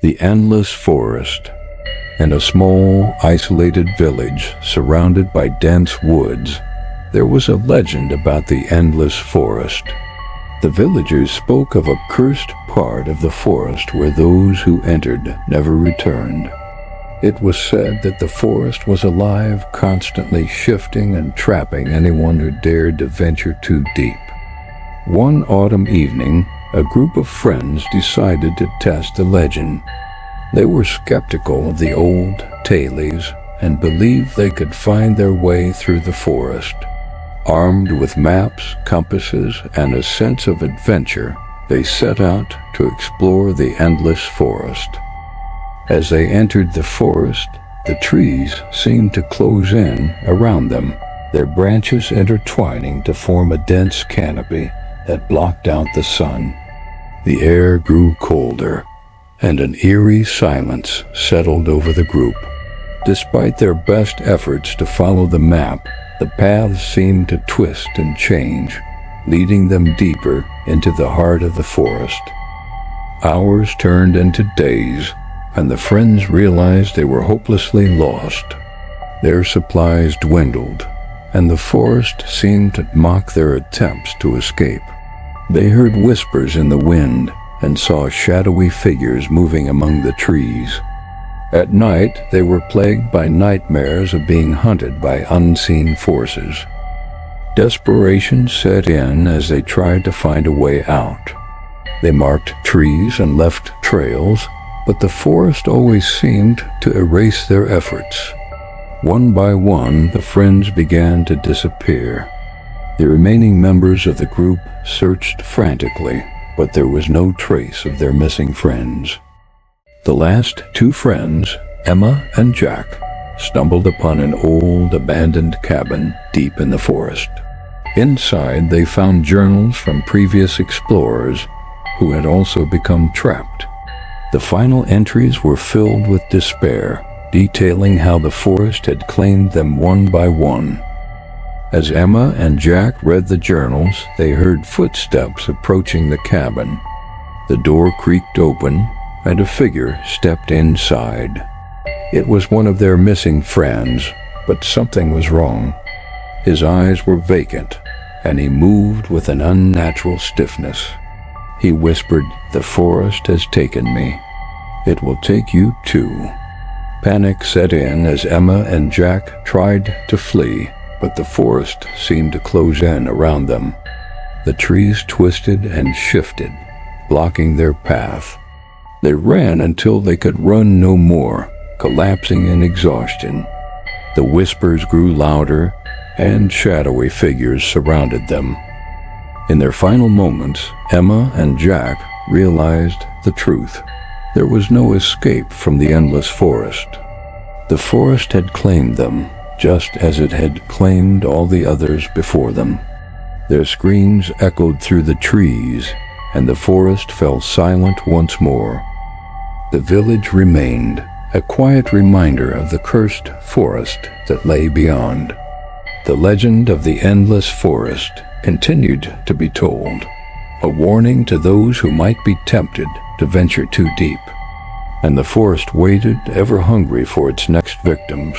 The endless forest. In a small, isolated village surrounded by dense woods, there was a legend about the endless forest. The villagers spoke of a cursed part of the forest where those who entered never returned. It was said that the forest was alive, constantly shifting and trapping anyone who dared to venture too deep. One autumn evening, a group of friends decided to test the legend. They were skeptical of the old tales and believed they could find their way through the forest. Armed with maps, compasses, and a sense of adventure, they set out to explore the endless forest. As they entered the forest, the trees seemed to close in around them, their branches intertwining to form a dense canopy that blocked out the sun. The air grew colder, and an eerie silence settled over the group. Despite their best efforts to follow the map, the paths seemed to twist and change, leading them deeper into the heart of the forest. Hours turned into days, and the friends realized they were hopelessly lost. Their supplies dwindled, and the forest seemed to mock their attempts to escape. They heard whispers in the wind and saw shadowy figures moving among the trees. At night, they were plagued by nightmares of being hunted by unseen forces. Desperation set in as they tried to find a way out. They marked trees and left trails, but the forest always seemed to erase their efforts. One by one, the friends began to disappear. The remaining members of the group searched frantically, but there was no trace of their missing friends. The last two friends, Emma and Jack, stumbled upon an old abandoned cabin deep in the forest. Inside, they found journals from previous explorers who had also become trapped. The final entries were filled with despair, detailing how the forest had claimed them one by one. As Emma and Jack read the journals, they heard footsteps approaching the cabin. The door creaked open, and a figure stepped inside. It was one of their missing friends, but something was wrong. His eyes were vacant, and he moved with an unnatural stiffness. He whispered, "The forest has taken me. It will take you too." Panic set in as Emma and Jack tried to flee, but the forest seemed to close in around them. The trees twisted and shifted, blocking their path. They ran until they could run no more, collapsing in exhaustion. The whispers grew louder, and shadowy figures surrounded them. In their final moments, Emma and Jack realized the truth. There was no escape from the endless forest. The forest had claimed them, just as it had claimed all the others before them. Their screams echoed through the trees, and the forest fell silent once more. The village remained, a quiet reminder of the cursed forest that lay beyond. The legend of the endless forest continued to be told, a warning to those who might be tempted to venture too deep. And the forest waited, ever hungry for its next victims.